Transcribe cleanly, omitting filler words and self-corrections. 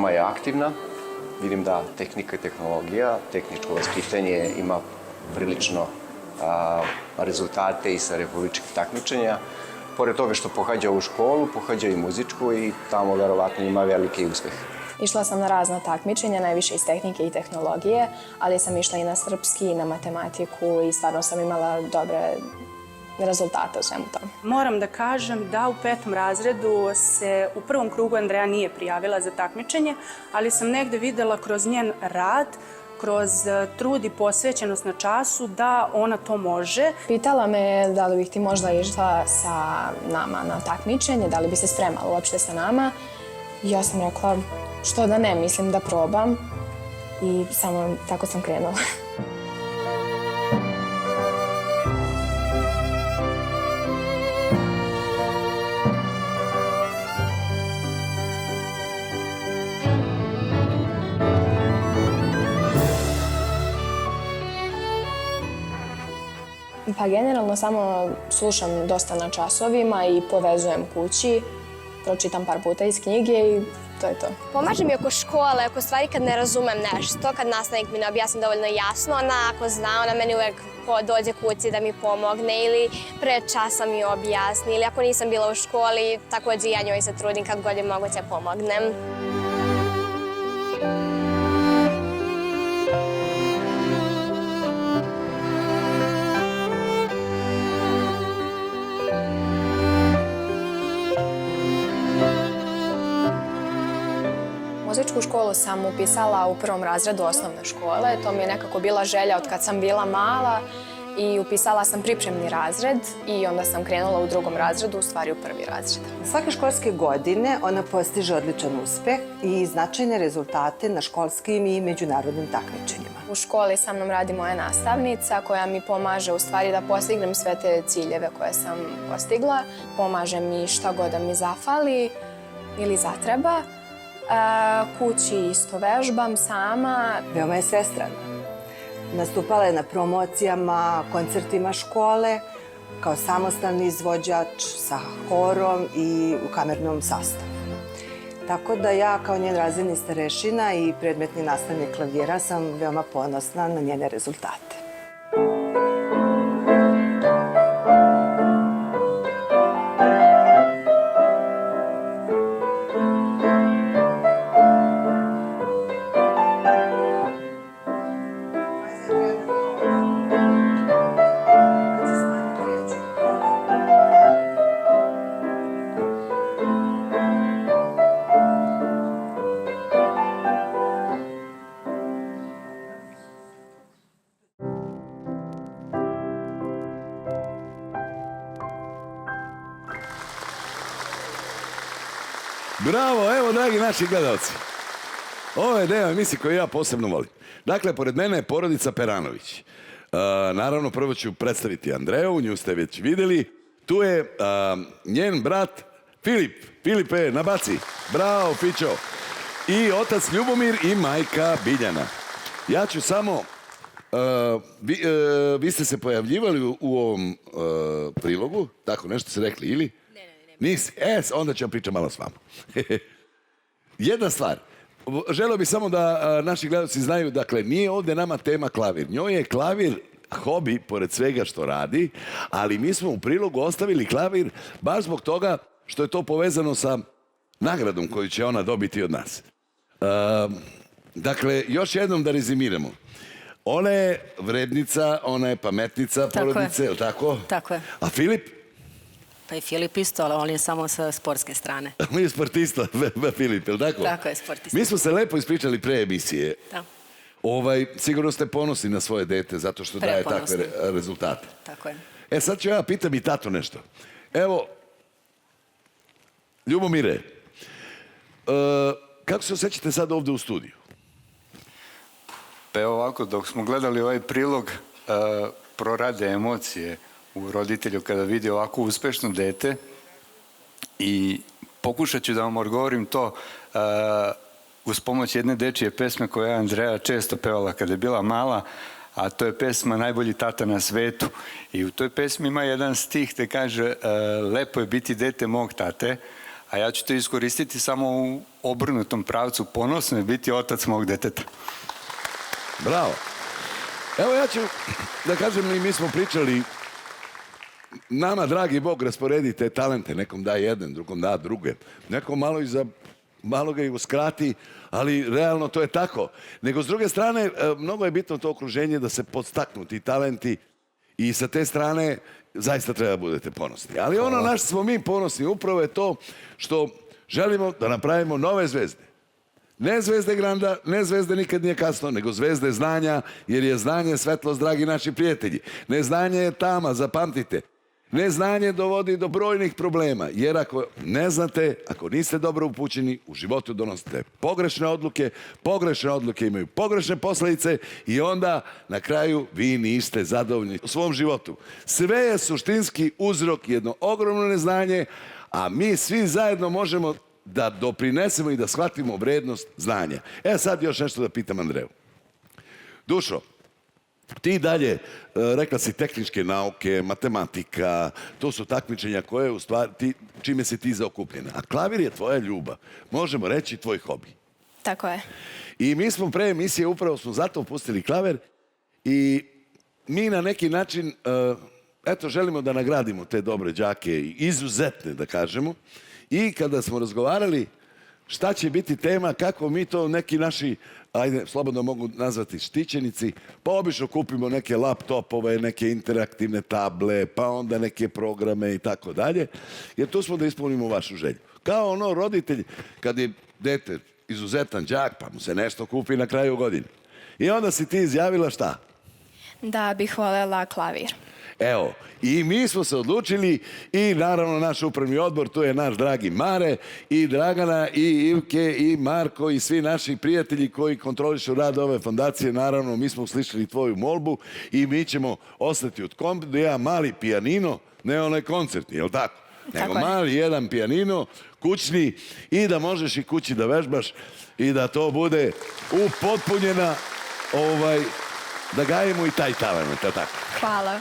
veoma je aktivna. Vidim da tehnika i tehnologija, tehničko vaspitanje ima prilično rezultate i sa republičkih takmičenja. Pored toga što pohađa ovu školu, pohađa i muzičku i tamo verovatno ima veliki uspeh. Išla sam na razna takmičenja, najviše iz tehnike i tehnologije, ali sam išla i na srpski i na matematiku i stvarno sam imala dobre rezultate u svemu tome. Moram da kažem da u 5. razredu se u prvom krugu Andreja nije prijavila za takmičenje, ali sam negde videla kroz njen rad, kroz trud i posvećenost na času da ona to može. Pitala me da li bih ti možda išla sa nama na takmičenje, da li bi se spremala uopšte sa nama. I ja sam rekla što da ne, mislim da probam i samo tako sam krenula. Pa generalno samo slušam dosta na časovima i povezujem kući, pročitam par puta iz knjige i to je to. Pomaže mi oko škole, oko stvari kad ne razumem nešto, kad nastavnik mi ne objasni dovoljno jasno, ona ako zna, ona meni uvek dođe kući da mi pomogne ili pre časa mi objasni ili ako nisam bila u školi, takođe ja njoj se trudim kad god je moguće pomognem. Muzičku školu sam upisala u 1. razredu osnovne škole. To mi je nekako bila želja od kad sam bila mala i upisala sam pripremni razred i onda sam krenula u 2. razredu, u stvari u 1. razred. Svake školske godine ona postiže odličan uspeh i značajne rezultate na školskim i međunarodnim takmičenjima. U školi sa mnom radi moja nastavnica koja mi pomaže u stvari da postignem sve te ciljeve koje sam postigla. Pomaže mi šta god da mi zafali ili zatreba. Kući isto vežbam sama. Veoma je svestrana. Nastupala je na promocijama, koncertima škole, kao samostalni izvođač sa horom i u kamernom sastavu. Tako da ja kao njen razredni starešina i predmetni nastavnik klavira sam veoma ponosna na njene rezultate. Bravo, evo, dragi naši gledalci. Ovo je deo emisije koju ja posebno volim. Dakle, pored mene je porodica Peranović. Naravno, prvo ću predstaviti Andreju, nju ste već videli. Tu je njen brat Filip. Filipe, nabaci. Bravo, Fićo. I otac Ljubomir i majka Biljana. Ja ću samo... Vi ste se pojavljivali u ovom prilogu, tako nešto ste rekli, ili? Nisi? Onda ću ja pričati malo s vama. Jedna stvar. Želeo bih samo da naši gledalci znaju, dakle, nije ovde nama tema klavir. Njoj je klavir hobi, pored svega što radi, ali mi smo u prilogu ostavili klavir baš zbog toga što je to povezano sa nagradom koju će ona dobiti od nas. Dakle, još jednom da rezimiramo. Ona je vrednica, ona je pametnica porodice, je li tako? Tako je. A Filip? Pa i Filip isto, ali on je samo sa sportske strane. On je sportista, Filip, je li tako? Tako je, sportista. Mi smo se lepo ispričali pre emisije. Da. Sigurno ste ponosni na svoje dete zato što daje takve rezultate. Tako je. Sad ću ja pitam i tato nešto. Evo, Ljubomire, kako se osjećate sad ovde u studiju? Pa evo ovako, dok smo gledali ovaj prilog, prorade emocije u roditelju kada vidi ovako uspešno dete i pokušat ću da vam odgovorim to uz pomoć jedne dečije pesme koje je Andreja često pevala kada je bila mala, a to je pesma Najbolji tata na svetu. I u toj pesmi ima jedan stih gde kaže lepo je biti dete mog tate, a ja ću to iskoristiti samo obrnutom pravcu. Ponosno je biti otac mog deteta. Bravo. Evo ja ću da kažem, i mi smo pričali, nama, dragi Bog, rasporedi te talente. Nekom da jedan, drugom da druge. Nekom malo ga i uskrati, ali realno to je tako. Nego s druge strane, mnogo je bitno to okruženje da se podstaknu ti talenti i sa te strane zaista treba da budete ponosni. Ali ono na što smo mi ponosni upravo je to što želimo da napravimo nove zvezde. Ne zvezde Granda, ne zvezde nikad nije kasno, nego zvezde znanja, jer je znanje svetlost, dragi naši prijatelji. Neznanje je tama, zapamtite. Neznanje dovodi do brojnih problema, jer ako ne znate, ako niste dobro upućeni, u životu donosite pogrešne odluke imaju pogrešne posledice i onda na kraju vi niste zadovoljni u svom životu. Sve je suštinski uzrok jedno ogromno neznanje, a mi svi zajedno možemo da doprinesemo i da shvatimo vrednost znanja. Sad još nešto da pitam Andreju. Dušo, ti dalje, rekla si tehničke nauke, matematika, to su takmičenja koje u stvari, čime si ti zaokupljena. A klavir je tvoja ljubav. Možemo reći tvoj hobi. Tako je. I mi smo pre emisije upravo smo zato pustili klaver i mi na neki način, želimo da nagradimo te dobre đake, izuzetne da kažemo. I kada smo razgovarali šta će biti tema, kako mi to neki naši, ajde, slobodno mogu nazvati štićenici, pa obično kupimo neke laptopove, neke interaktivne table, pa onda neke programe i tako dalje, jer tu smo da ispunimo vašu želju. Kao ono roditelj, kad je dete izuzetan đak, pa mu se nešto kupi na kraju godine. I onda si ti izjavila šta? Da bih voljela klavir. Evo, i mi smo se odlučili i naravno naš upravni odbor, tu je naš dragi Mare i Dragana i Ivke i Marko i svi naši prijatelji koji kontrolišu rad ove fondacije. Naravno, mi smo uslišali tvoju molbu i mi ćemo ostati od da jedan mali pijanino, ne onaj koncertni, jel tako? Nego mali jedan pijanino, kućni i da možeš i kući da vežbaš i da to bude upotpunjena, da gajimo i taj talent, tako? Hvala.